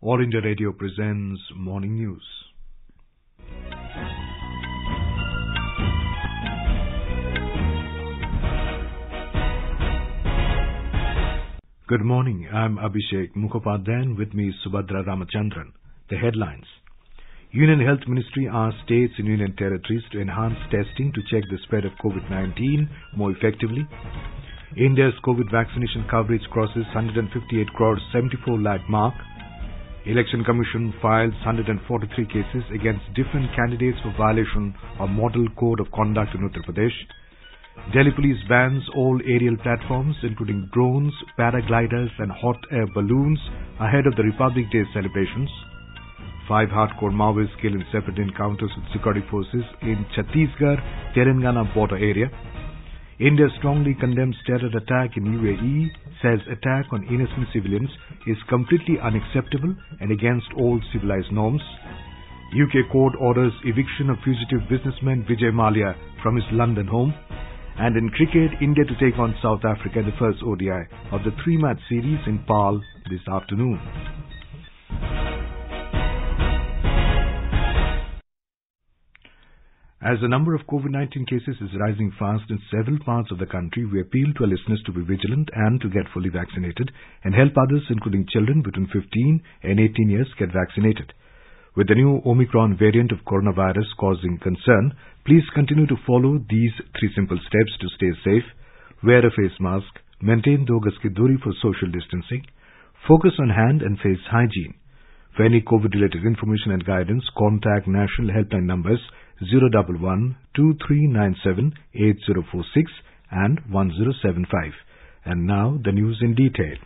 All India Radio presents Morning News. Good morning. I'm Abhishek Mukhopadhyay, with me is Subhadra Ramachandran. The headlines. Union Health Ministry asks states and union territories to enhance testing to check the spread of COVID-19 more effectively. India's COVID vaccination coverage crosses 158 crore 74 lakh mark. Election Commission files 143 cases against different candidates for violation of Model Code of Conduct in Uttar Pradesh. Delhi Police bans all aerial platforms, including drones, paragliders and hot air balloons, ahead of the Republic Day celebrations. 5 hardcore Maoists killed in separate encounters with security forces in Chhattisgarh-Telangana border area. India strongly condemns terror attack in UAE, says attack on innocent civilians is completely unacceptable and against all civilized norms. UK court orders eviction of fugitive businessman Vijay Mallya from his London home. And in cricket, India to take on South Africa in the first ODI of the 3-match series in Paarl this afternoon. As the number of COVID-19 cases is rising fast in several parts of the country, we appeal to our listeners to be vigilant and to get fully vaccinated and help others, including children between 15 and 18 years, get vaccinated. With the new Omicron variant of coronavirus causing concern, please continue to follow these 3 simple steps to stay safe. Wear a face mask, maintain 2 gaz ki duri for social distancing, focus on hand and face hygiene. For any COVID-related information and guidance, contact national helpline numbers 011 2397 8046 and 1075. And now the news in detail.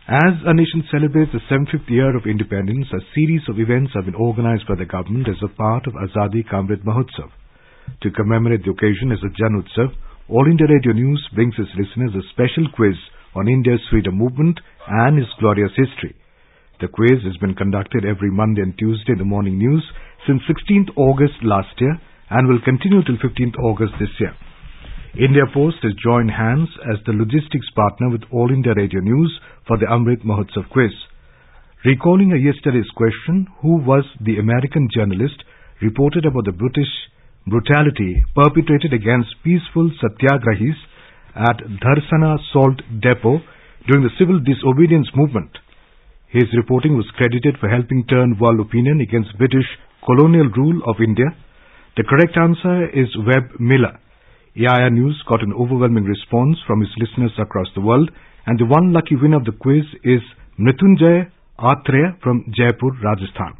As our nation celebrates the 75th year of independence, a series of events have been organized by the government as a part of Azadi Ka Amrit Mahotsav. To commemorate the occasion as a Jan Utsav, All India Radio News brings its listeners a special quiz on India's freedom movement and its glorious history. The quiz has been conducted every Monday and Tuesday in the morning news since 16th August last year and will continue till 15th August this year. India Post has joined hands as the logistics partner with All India Radio News for the Amrit Mahotsav quiz. Recalling yesterday's question, who was the American journalist reported about the British brutality perpetrated against peaceful satyagrahis at Dharsana Salt Depot during the civil disobedience movement? His reporting was credited for helping turn world opinion against British colonial rule of India. The correct answer is Webb Miller. AIR News got an overwhelming response from its listeners across the world, and the one lucky winner of the quiz is Mrityunjay Atreya from Jaipur, Rajasthan.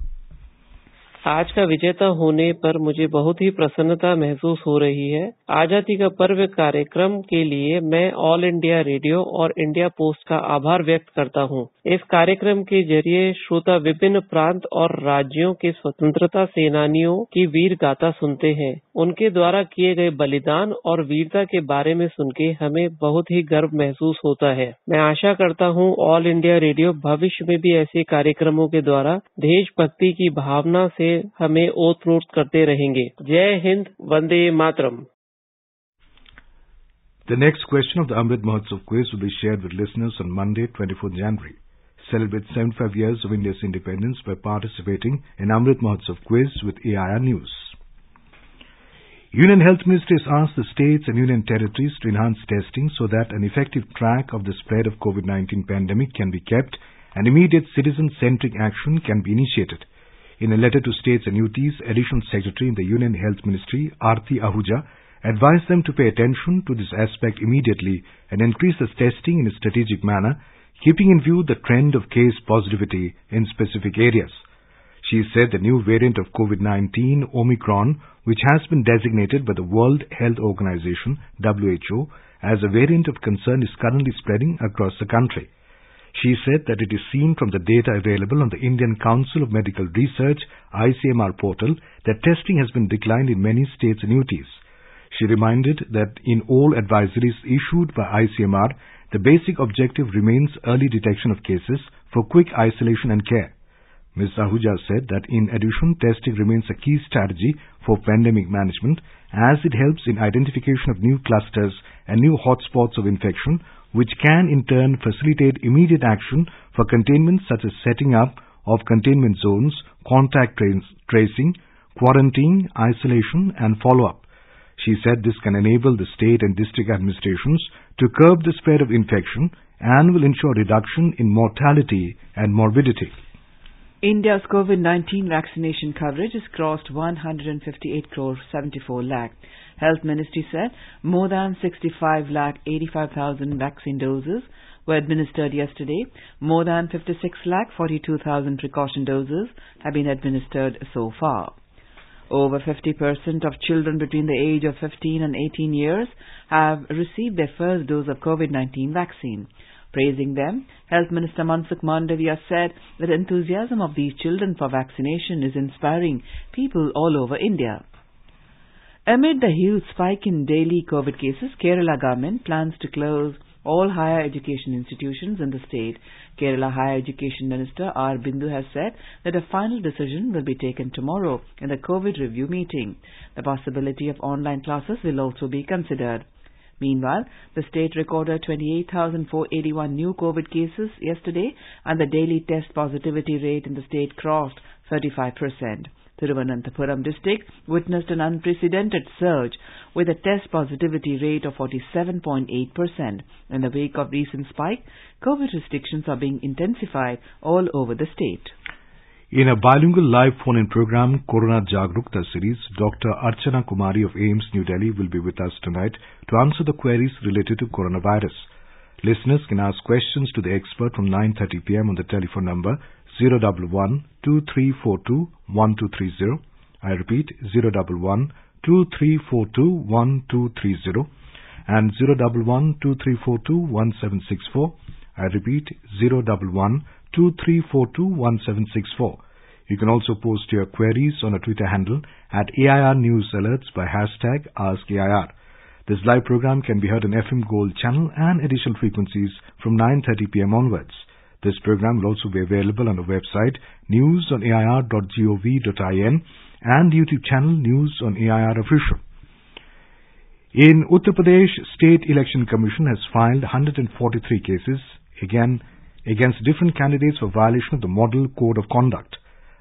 आज का विजेता होने पर मुझे बहुत ही प्रसन्नता महसूस हो रही है। आजादी का पर्व कार्यक्रम के लिए मैं ऑल इंडिया रेडियो और इंडिया पोस्ट का आभार व्यक्त करता हूं। इस कार्यक्रम के जरिए श्रोता विभिन्न प्रांत और राज्यों के स्वतंत्रता सेनानियों की वीर गाथा सुनते हैं। उनके द्वारा किए गए बलिदान और वीरता के बारे में सुन के हमें बहुत ही गर्व महसूस होता है। मैं आशा करता हूं ऑल इंडिया रेडियो भविष्य में भी ऐसे कार्यक्रमों के द्वारा देशभक्ति की भावना से हमें ओतप्रोत करते रहेंगे। जय Hind, Vande Mataram. The next question of the Amrit Mahotsav quiz will be shared with listeners on Monday, 24th January. Celebrate 75 years of India's independence by participating in Amrit Mahotsav quiz with AIR News. Union Health Ministry has asked the states and union territories to enhance testing so that an effective track of the spread of COVID-19 pandemic can be kept and immediate citizen-centric action can be initiated. In a letter to states and UTs, Additional Secretary in the Union Health Ministry, Aarti Ahuja, advised them to pay attention to this aspect immediately and increase the testing in a strategic manner, keeping in view the trend of case positivity in specific areas. She said the new variant of COVID-19, Omicron, which has been designated by the World Health Organization, WHO, as a variant of concern is currently spreading across the country. She said that it is seen from the data available on the Indian Council of Medical Research, ICMR portal, that testing has been declined in many states and UTs. She reminded that in all advisories issued by ICMR, the basic objective remains early detection of cases for quick isolation and care. Ms. Ahuja said that in addition, testing remains a key strategy for pandemic management as it helps in identification of new clusters and new hotspots of infection which can in turn facilitate immediate action for containment such as setting up of containment zones, contact tracing, quarantine, isolation and follow-up. She said this can enable the state and district administrations to curb the spread of infection and will ensure reduction in mortality and morbidity. India's COVID-19 vaccination coverage has crossed 158 crore 74 lakh. Health Ministry said more than 65 lakh 85,000 vaccine doses were administered yesterday. More than 56 lakh 42,000 precaution doses have been administered so far. Over 50% of children between the age of 15 and 18 years have received their first dose of COVID-19 vaccine. Praising them, Health Minister Mansukh Mandavia said that the enthusiasm of these children for vaccination is inspiring people all over India. Amid the huge spike in daily COVID cases, Kerala government plans to close all higher education institutions in the state. Kerala Higher Education Minister R. Bindu has said that a final decision will be taken tomorrow in the COVID review meeting. The possibility of online classes will also be considered. Meanwhile, the state recorded 28,481 new COVID cases yesterday and the daily test positivity rate in the state crossed 35%. Thiruvananthapuram district witnessed an unprecedented surge with a test positivity rate of 47.8%. In the wake of recent spike, COVID restrictions are being intensified all over the state. In a bilingual live phone-in program, Corona Jagrukta series, Dr. Archana Kumari of AIIMS New Delhi will be with us tonight to answer the queries related to coronavirus. Listeners can ask questions to the expert from 9:30 p.m. on the telephone number 011-2342-1230. I repeat, 011-2342-1230 and 011-2342-1764. I repeat, 011-2342-1764. You can also post your queries on a Twitter handle at AIR News Alerts by hashtag AskAIR. This live program can be heard on FM Gold channel and additional frequencies from 9:30 p.m. onwards. This program will also be available on the website newsonair.gov.in and YouTube channel News on AIR Official. In Uttar Pradesh, State Election Commission has filed 143 cases against different candidates for violation of the Model Code of Conduct.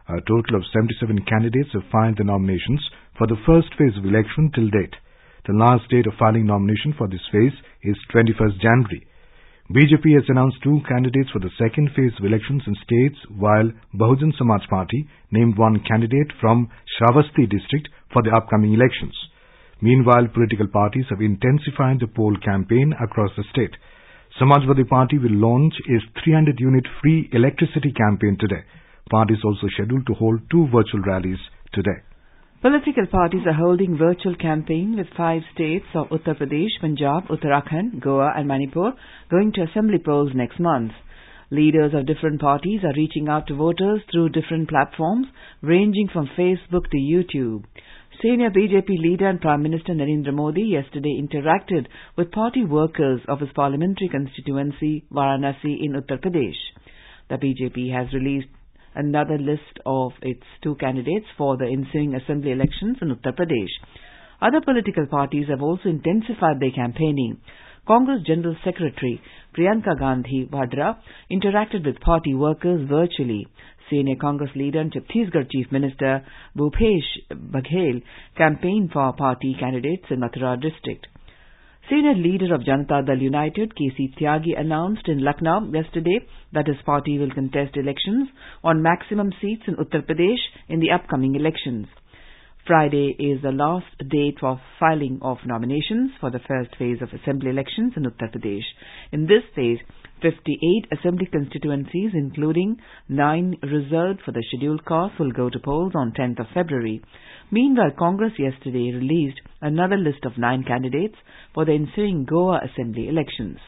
A total of 77 candidates have filed the nominations for the first phase of election till date. The last date of filing nomination for this phase is 21st January. BJP has announced 2 candidates for the second phase of elections in states, while Bahujan Samaj Party named 1 candidate from Shravasti district for the upcoming elections. Meanwhile, political parties have intensified the poll campaign across the state. Samajwadi Party will launch its 300-unit free electricity campaign today. Party is also scheduled to hold 2 virtual rallies today. Political parties are holding virtual campaign with 5 states of Uttar Pradesh, Punjab, Uttarakhand, Goa and Manipur going to assembly polls next month. Leaders of different parties are reaching out to voters through different platforms ranging from Facebook to YouTube. Senior BJP leader and Prime Minister Narendra Modi yesterday interacted with party workers of his parliamentary constituency Varanasi in Uttar Pradesh. The BJP has released another list of its 2 candidates for the ensuing assembly elections in Uttar Pradesh. Other political parties have also intensified their campaigning. Congress General Secretary Priyanka Gandhi Vadra interacted with party workers virtually. Senior Congress leader and Chhattisgarh Chief Minister Bhupesh Baghel campaigned for party candidates in Mathura district. Senior leader of Janata Dal United, K.C. Tyagi, announced in Lucknow yesterday that his party will contest elections on maximum seats in Uttar Pradesh in the upcoming elections. Friday is the last date for filing of nominations for the first phase of assembly elections in Uttar Pradesh. In this phase, 58 assembly constituencies, including 9 reserved for the scheduled caste, will go to polls on 10th of February. Meanwhile, Congress yesterday released another list of 9 candidates for the ensuing Goa Assembly elections.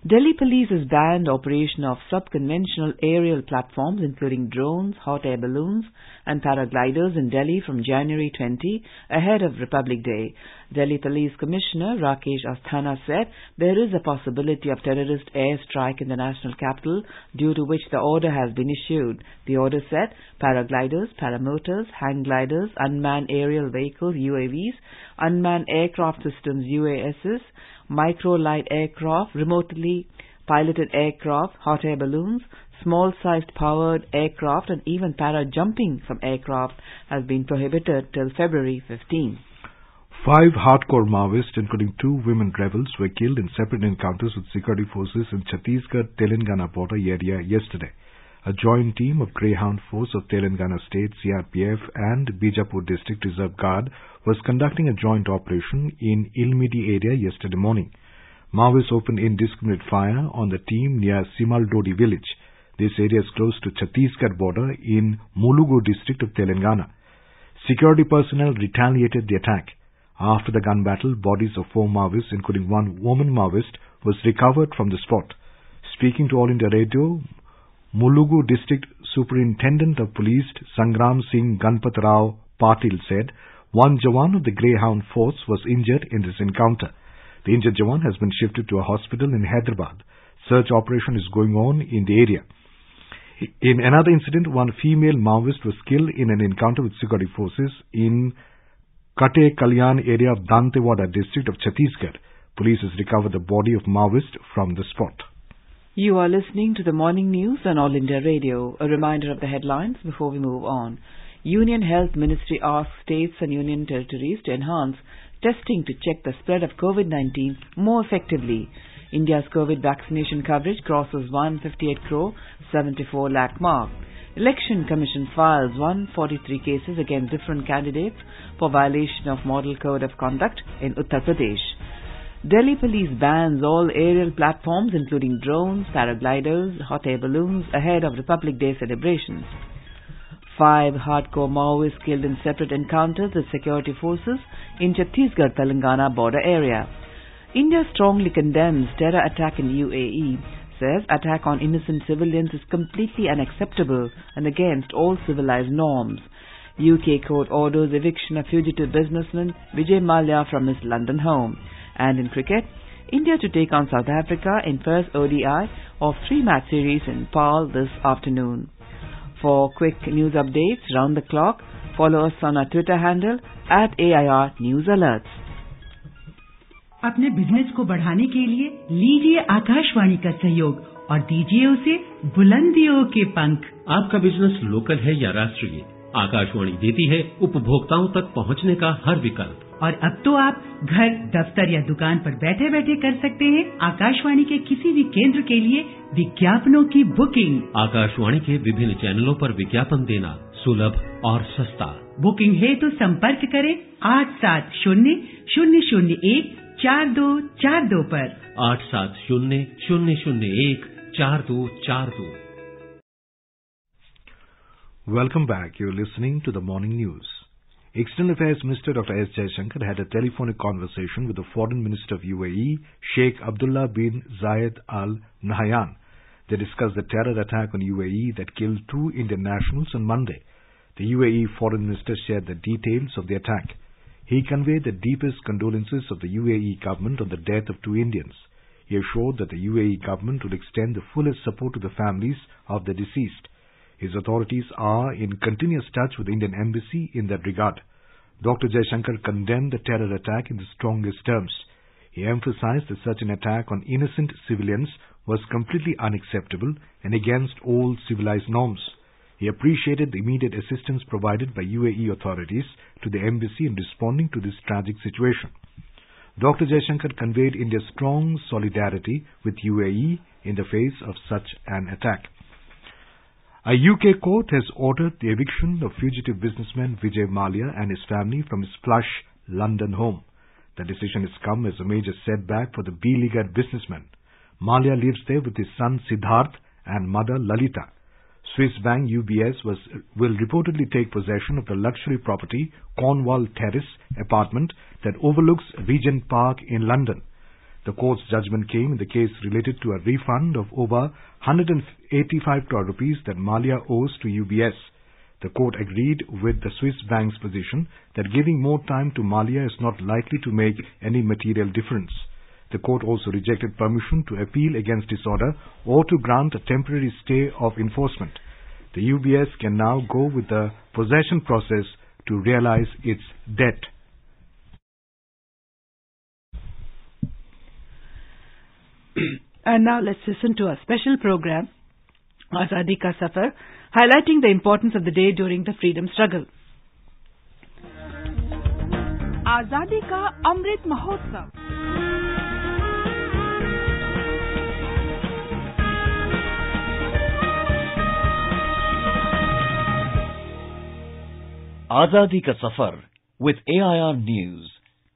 Delhi Police has banned operation of sub-conventional aerial platforms including drones, hot air balloons and paragliders in Delhi from January 20 ahead of Republic Day. Delhi Police Commissioner Rakesh Asthana said there is a possibility of terrorist airstrike in the national capital, due to which the order has been issued. The order said paragliders, paramotors, hang gliders, unmanned aerial vehicles UAVs, unmanned aircraft systems UASs, micro-light aircraft, remotely piloted aircraft, hot air balloons, small-sized powered aircraft and even para-jumping from aircraft has been prohibited till February 15. 5 hardcore Maoists, including 2 women rebels, were killed in separate encounters with security forces in Chhattisgarh-Telangana border area yesterday. A joint team of Greyhound Force of Telangana State, CRPF, and Bijapur District Reserve Guard was conducting a joint operation in Ilmidi area yesterday morning. Maoists opened indiscriminate fire on the team near Simaldodi village. This area is close to Chhattisgarh border in Mulugu district of Telangana. Security personnel retaliated the attack. After the gun battle, bodies of 4 Maoists, including 1 woman Maoist, was recovered from the spot. Speaking to All India Radio, Mulugu District Superintendent of Police Sangram Singh Ganpat Rao Patil said 1 Jawan of the Greyhound Force was injured in this encounter. The injured Jawan has been shifted to a hospital in Hyderabad. Search operation is going on in the area. In another incident, 1 female Maoist was killed in an encounter with security forces in Kate Kalyan area of Dantewada district of Chhattisgarh. Police has recovered the body of Maoist from the spot. You are listening to the morning news on All India Radio. A reminder of the headlines before we move on. Union Health Ministry asks states and union territories to enhance testing to check the spread of COVID-19 more effectively. India's COVID vaccination coverage crosses 158 crore 74 lakh mark. Election Commission files 143 cases against different candidates for violation of Model Code of Conduct in Uttar Pradesh. Delhi Police bans all aerial platforms including drones, paragliders, hot air balloons ahead of Republic Day celebrations. 5 hardcore Maoists killed in separate encounters with security forces in Chhattisgarh-Telangana border area. India strongly condemns terror attack in UAE, says attack on innocent civilians is completely unacceptable and against all civilized norms. UK court orders eviction of fugitive businessman Vijay Mallya from his London home. And in cricket, India to take on South Africa in first ODI of 3-match series in Paarl this afternoon. For quick news updates round the clock, follow us on our Twitter handle @AIR News Alerts. अपने business को बढ़ाने के लिए लीजिए आकाशवाणी का सहयोग और दीजिए उसे बुलंदियों के पंख। आपका बिजनेस लोकल है या राष्ट्रीय, आकाशवाणी देती है उपभोक्ताओं तक पहुंचने का हर विकल्प। और अब तो आप घर, दफ्तर या दुकान पर बैठे बैठे कर सकते हैं आकाशवाणी के किसी भी केंद्र के लिए विज्ञापनों की बुकिंग। आकाशवाणी के विभिन्न चैनलों पर विज्ञापन देना सुलभ और सस्ता। बुकिंग है तो संपर्क करें 8700014242 पर 8700014242। Welcome back. You're listening to the morning news. External Affairs Minister Dr. S. Jaishankar had a telephonic conversation with the Foreign Minister of UAE, Sheikh Abdullah bin Zayed Al Nahyan. They discussed the terror attack on UAE that killed 2 Indian nationals on Monday. The UAE Foreign Minister shared the details of the attack. He conveyed the deepest condolences of the UAE government on the death of 2 Indians. He assured that the UAE government will extend the fullest support to the families of the deceased. His authorities are in continuous touch with the Indian Embassy in that regard. Dr. Jaishankar condemned the terror attack in the strongest terms. He emphasized that such an attack on innocent civilians was completely unacceptable and against all civilized norms. He appreciated the immediate assistance provided by UAE authorities to the embassy in responding to this tragic situation. Dr. Jaishankar conveyed India's strong solidarity with UAE in the face of such an attack. A UK court has ordered the eviction of fugitive businessman Vijay Mallya and his family from his plush London home. The decision has come as a major setback for the beleaguered businessman. Mallya lives there with his son Siddharth and mother Lalita. Swiss bank UBS will reportedly take possession of the luxury property Cornwall Terrace apartment that overlooks Regent Park in London. The court's judgment came in the case related to a refund of over 185 crore rupees that Mallya owes to UBS. The court agreed with the Swiss bank's position that giving more time to Mallya is not likely to make any material difference. The court also rejected permission to appeal against this order or to grant a temporary stay of enforcement. The UBS can now go with the possession process to realize its debt. And now let's listen to a special program, Azadi Ka Safar, highlighting the importance of the day during the freedom struggle. आजादी का Amrit Mahotsav. Azadi Ka Safar with AIR News,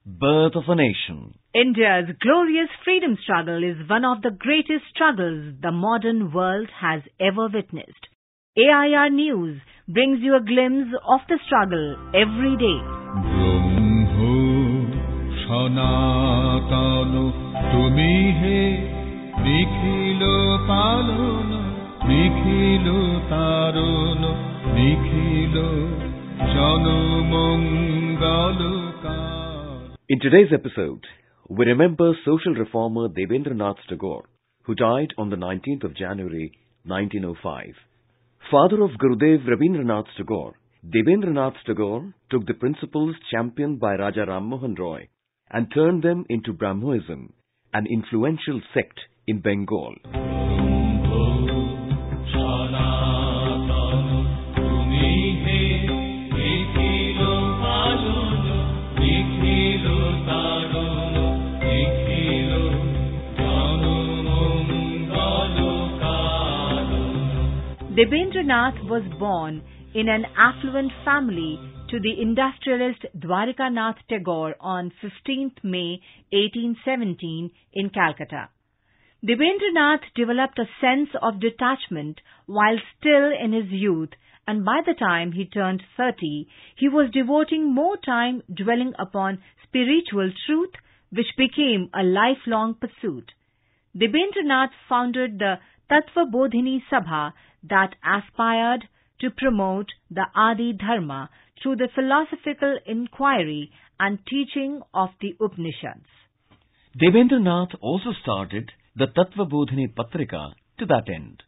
Birth of a Nation. India's glorious freedom struggle is one of the greatest struggles the modern world has ever witnessed. AIR News brings you a glimpse of the struggle every day. Sanatano tumi he nikhilo palono nikhilo tarono nikhilo janumangaloka. In today's episode, we remember social reformer Debendranath Tagore, who died on the 19th of January 1905. Father of Gurudev Rabindranath Tagore, Debendranath Tagore took the principles championed by Raja Ram Mohan Roy and turned them into Brahmoism, an influential sect in Bengal. Debendranath was born in an affluent family to the industrialist Dwarikanath Tagore on 15th May 1817 in Calcutta. Debendranath developed a sense of detachment while still in his youth, and by the time he turned 30, he was devoting more time dwelling upon spiritual truth, which became a lifelong pursuit. Debendranath founded the Tattva Bodhini Sabha that aspired to promote the Adi Dharma through the philosophical inquiry and teaching of the Upanishads. Debendranath also started the Tattva Bodhini Patrika to that end.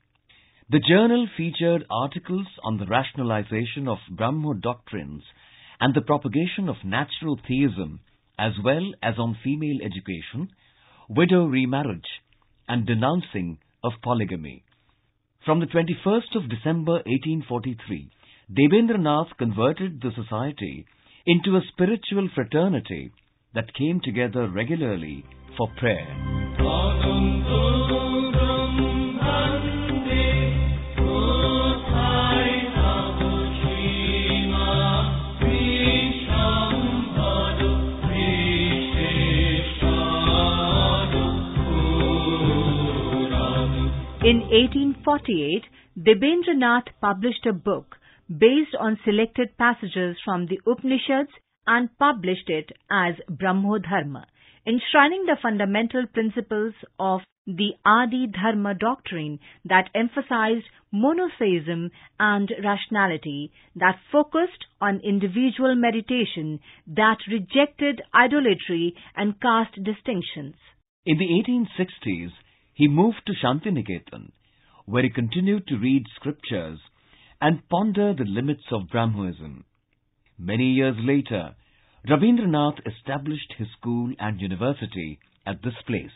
The journal featured articles on the rationalization of Brahmo doctrines and the propagation of natural theism, as well as on female education, widow remarriage, and denouncing of polygamy. From the 21st of December 1843, Debendranath converted the society into a spiritual fraternity that came together regularly for prayer. In 1848, Debendranath published a book based on selected passages from the Upanishads and published it as Brahmo Dharma, enshrining the fundamental principles of the Adi Dharma doctrine that emphasized monotheism and rationality, that focused on individual meditation, that rejected idolatry and caste distinctions. In the 1860s, he moved to Shantiniketan, where he continued to read scriptures and ponder the limits of Brahmoism. Many years later, Rabindranath established his school and university at this place.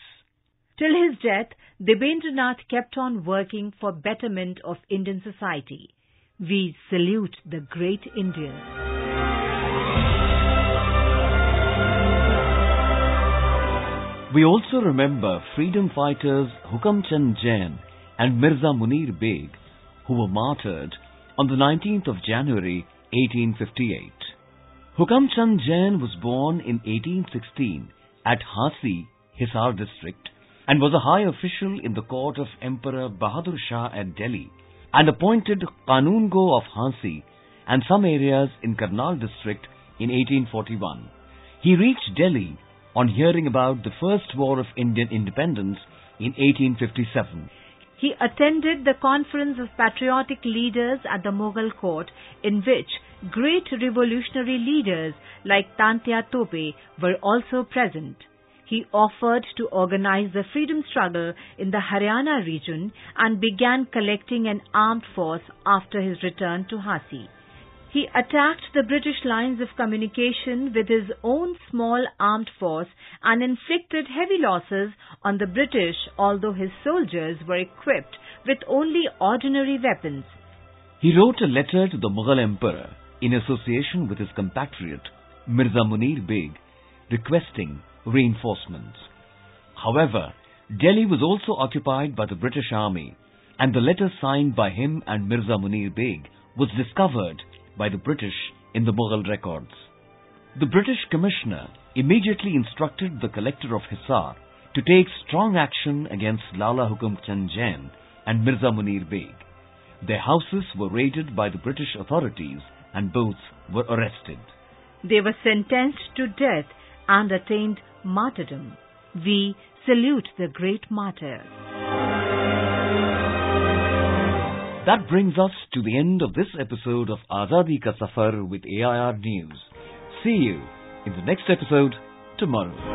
Till his death, Debendranath kept on working for betterment of Indian society. We salute the great Indian. We also remember freedom fighters Hukam Chand Jain and Mirza Munir Beg, who were martyred on the 19th of January 1858. Hukam Chand Jain was born in 1816 at Hasi, Hisar district, and was a high official in the court of Emperor Bahadur Shah at Delhi, and appointed Kanungo of Hasi and some areas in Karnal district in 1841. He reached Delhi on hearing about the First War of Indian Independence in 1857. He attended the conference of patriotic leaders at the Mughal court, in which great revolutionary leaders like Tantia Tope were also present. He offered to organize the freedom struggle in the Haryana region and began collecting an armed force after his return to Hasi. He attacked the British lines of communication with his own small armed force and inflicted heavy losses on the British, although his soldiers were equipped with only ordinary weapons. He wrote a letter to the Mughal Emperor in association with his compatriot Mirza Munir Beg, requesting reinforcements. However, Delhi was also occupied by the British army, and the letter signed by him and Mirza Munir Beg was discovered by the British in the Mughal records. The British commissioner immediately instructed the collector of Hisar to take strong action against Lala Hukam Chand Jain and Mirza Munir Beg. Their houses were raided by the British authorities and both were arrested. They were sentenced to death and attained martyrdom. We salute the great martyrs. That brings us to the end of this episode of Azadi Ka Safar with AIR News. See you in the next episode tomorrow.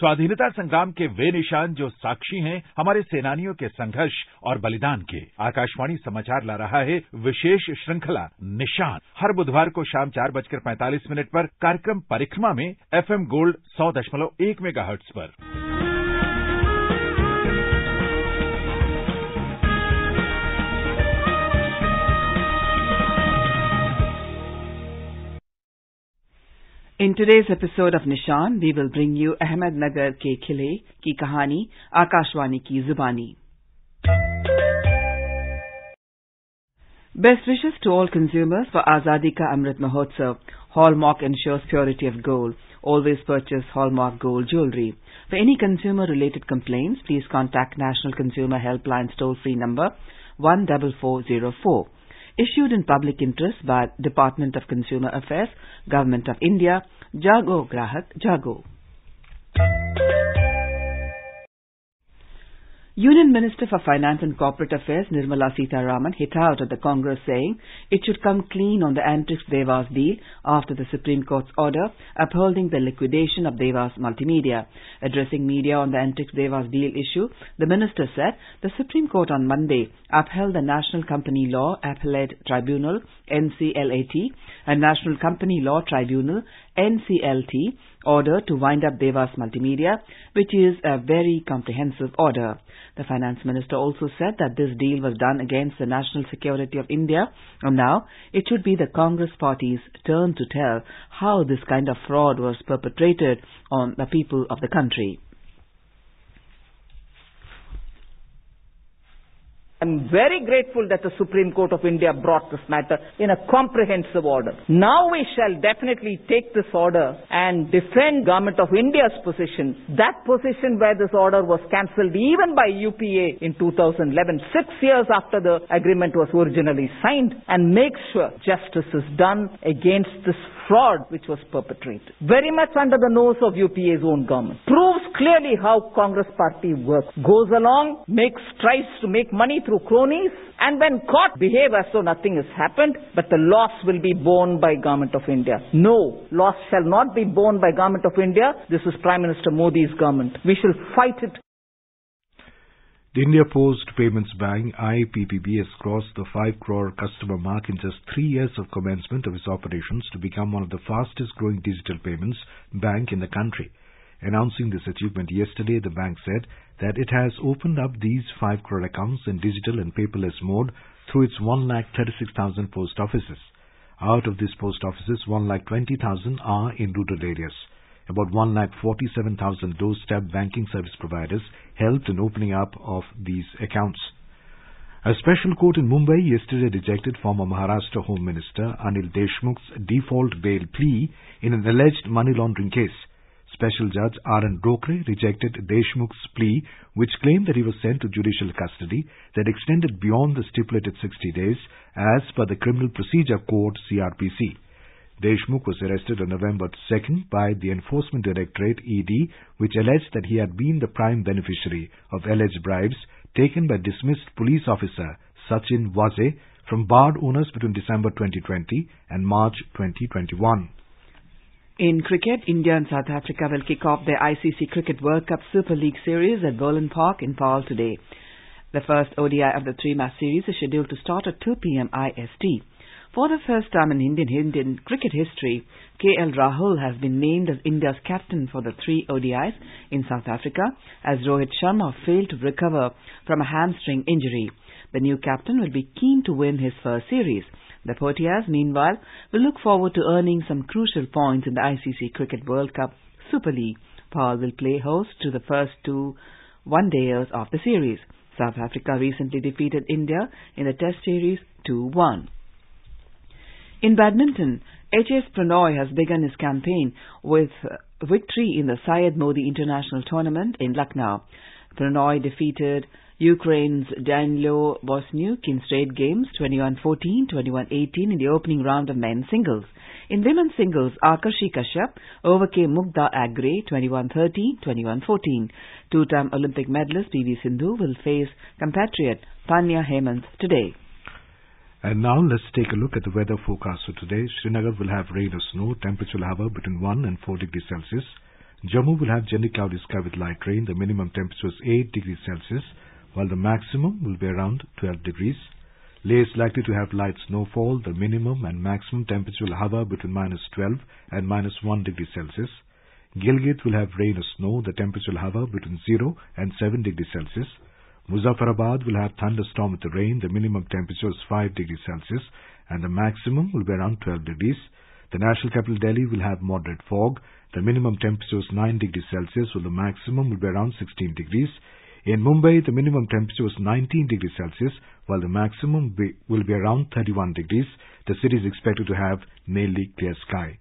स्वाधीनता संग्राम के वे निशान जो साक्षी हैं हमारे सेनानियों के संघर्ष और बलिदान के। आकाशवाणी समाचार ला रहा है विशेष श्रृंखला निशान। हर बुधवार को शाम 4:45 पर कार्यक्रम परिक्रमा में FM गोल्ड 100.1 मेगाहर्ट्ज पर। In today's episode of Nishan, we will bring you Ahmednagar ke Khile ki kahani, Akashwani ki zubani. Best wishes to all consumers for Azadi Ka Amrit Mahotsav. Hallmark ensures purity of gold. Always purchase Hallmark gold jewelry. For any consumer-related complaints, please contact National Consumer Helpline toll-free number 14404. Issued in public interest by Department of Consumer Affairs, Government of India. Jago Grahak Jago. Union Minister for Finance and Corporate Affairs Nirmala Sitharaman hit out at the Congress, saying it should come clean on the Antix Devas deal after the Supreme Court's order upholding the liquidation of Devas Multimedia. Addressing media on the Antix Devas deal issue, the minister said the Supreme Court on Monday upheld the National Company Law Appellate Tribunal (NCLAT) and National Company Law Tribunal (NCLT) order to wind up Devas Multimedia, which is a very comprehensive order. The Finance Minister also said that this deal was done against the national security of India, and now it should be the Congress party's turn to tell how this kind of fraud was perpetrated on the people of the country. I'm very grateful that the Supreme Court of India brought this matter in a comprehensive order. Now we shall definitely take this order and defend Government of India's position, that position where this order was cancelled even by UPA in 2011, 6 years after the agreement was originally signed, and make sure justice is done against this fraud which was perpetrated. Very much under the nose of UPA's own government. Proves clearly how Congress party works. Goes along, tries to make money through cronies, and when caught, behave as though nothing has happened, but the loss will be borne by Government of India. No, loss shall not be borne by Government of India. This is Prime Minister Modi's government. We shall fight it. The India Post Payments Bank, IPPB, has crossed the 5 crore customer mark in just 3 years of commencement of its operations to become one of the fastest growing digital payments bank in the country. Announcing this achievement yesterday, the bank said that it has opened up these 5 crore accounts in digital and paperless mode through its 1,36,000 post offices. Out of these post offices, 1,20,000 are in rural areas. About 1,47,000 doorstep banking service providers helped in opening up of these accounts. A special court in Mumbai yesterday rejected former Maharashtra Home Minister Anil Deshmukh's default bail plea in an alleged money laundering case. Special Judge R.N. Rokre rejected Deshmukh's plea, which claimed that he was sent to judicial custody that extended beyond the stipulated 60 days as per the Criminal Procedure Code CRPC. Deshmukh was arrested on November 2nd by the Enforcement Directorate ED, which alleged that he had been the prime beneficiary of alleged bribes taken by dismissed police officer Sachin Waze from barred owners between December 2020 and March 2021. In cricket, India and South Africa will kick off their ICC Cricket World Cup Super League series at Boland Park in Paarl today. The first ODI of the three-match series is scheduled to start at 2 p.m. IST. For the first time in Indian cricket history, KL Rahul has been named as India's captain for the three ODIs in South Africa, as Rohit Sharma failed to recover from a hamstring injury. The new captain will be keen to win his first series. The Proteas, meanwhile, will look forward to earning some crucial points in the ICC Cricket World Cup Super League. Paarl will play host to the first two one-dayers of the series. South Africa recently defeated India in the Test series 2-1. In badminton, H.S. Pranoy has begun his campaign with victory in the Syed Modi International Tournament in Lucknow. Pranoy defeated Ukraine's Danilo Bosniuk in straight games 21-14, 21-18 in the opening round of men's singles. In women's singles, Akarshi Kashyap overcame Mugdha Agre 21-13, 21-14. Two-time Olympic medalist P.V. Sindhu will face compatriot Tanya Hemant today. And now let's take a look at the weather forecast for today. Srinagar will have rain or snow. Temperature will hover between 1 and 4 degrees Celsius. Jammu will have generally cloudy sky with light rain. The minimum temperature is 8 degrees Celsius, while the maximum will be around 12 degrees. Leh is likely to have light snowfall. The minimum and maximum temperature will hover between -12 and -1 degree Celsius. Gilgit will have rain or snow. The temperature will hover between 0 and 7 degrees Celsius. Muzaffarabad will have thunderstorm with rain. The minimum temperature is 5 degrees Celsius and the maximum will be around 12 degrees. The national capital Delhi will have moderate fog. The minimum temperature is 9 degrees Celsius while the maximum will be around 16 degrees. In Mumbai, the minimum temperature was 19 degrees Celsius while the maximum will be around 31 degrees. The city is expected to have nearly clear sky.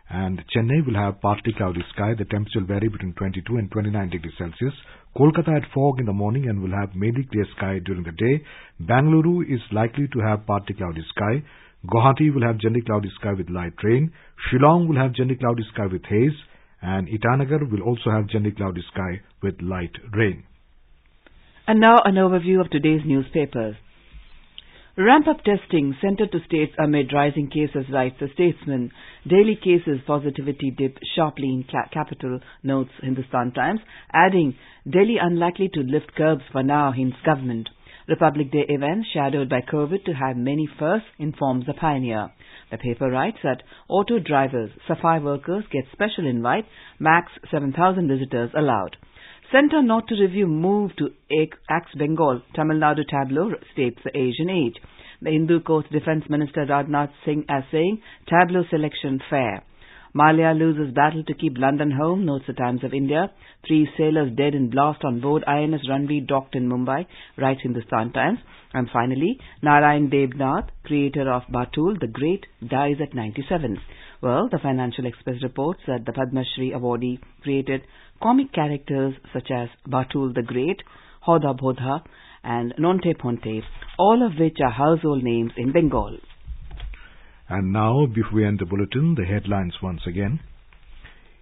And Chennai will have partly cloudy sky. The temperature will vary between 22 and 29 degrees Celsius. Kolkata had fog in the morning and will have mainly clear sky during the day. Bangalore is likely to have partly cloudy sky. Guwahati will have generally cloudy sky with light rain. Shillong will have generally cloudy sky with haze. And Itanagar will also have generally cloudy sky with light rain. And now an overview of today's newspapers. Ramp-up testing centered to states amid rising cases, writes the Statesman. Daily cases positivity dipped sharply in capital, notes Hindustan Times, adding, Delhi unlikely to lift curbs for now, hints government. Republic Day event shadowed by COVID to have many firsts, informs the Pioneer. The paper writes that auto drivers, Safai workers get special invite, max 7,000 visitors allowed. Centre not to review move to Axe Bengal, Tamil Nadu tableau, states the Asian Age. The Hindu quotes Defence Minister Rajnath Singh as saying, tableau selection fair. Malia loses battle to keep London home, notes the Times of India. 3 sailors dead in blast on board INS Ranveer docked in Mumbai, writes Hindustan Times. And finally, Narayan Debnath, creator of Batul the Great, dies at 97. Well, the Financial Express reports that the Padma Shri awardee created comic characters such as Batul the Great, Hoda Bodha and Nonte Ponte, all of which are household names in Bengal. And now, before we end the bulletin, the headlines once again.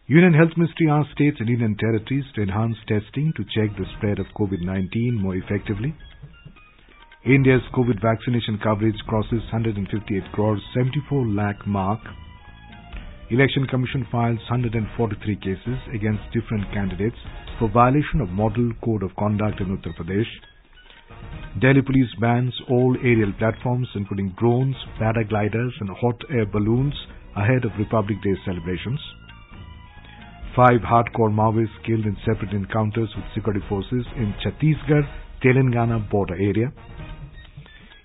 Union Health Ministry asks states and union territories to enhance testing to check the spread of COVID-19 more effectively. India's COVID vaccination coverage crosses 158 crore 74 lakh mark. Election Commission files 143 cases against different candidates for violation of Model Code of Conduct in Uttar Pradesh. Delhi Police bans all aerial platforms including drones, paragliders and hot air balloons ahead of Republic Day celebrations. 5 hardcore Maoists killed in separate encounters with security forces in Chhattisgarh-Telangana border area.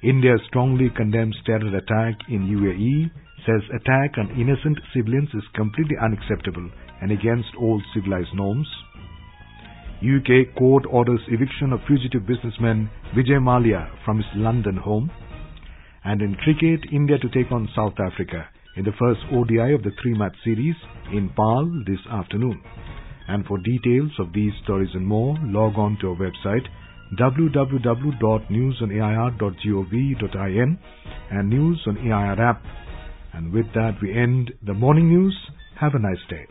India strongly condemns terror attack in UAE, says attack on innocent civilians is completely unacceptable and against all civilized norms. UK court orders eviction of fugitive businessman Vijay Mallya from his London home. And in cricket, India to take on South Africa in the first ODI of the 3-match series in Paarl this afternoon. And for details of these stories and more, log on to our website www.newsonair.gov.in and News on AIR app. And with that, we end the morning news. Have a nice day.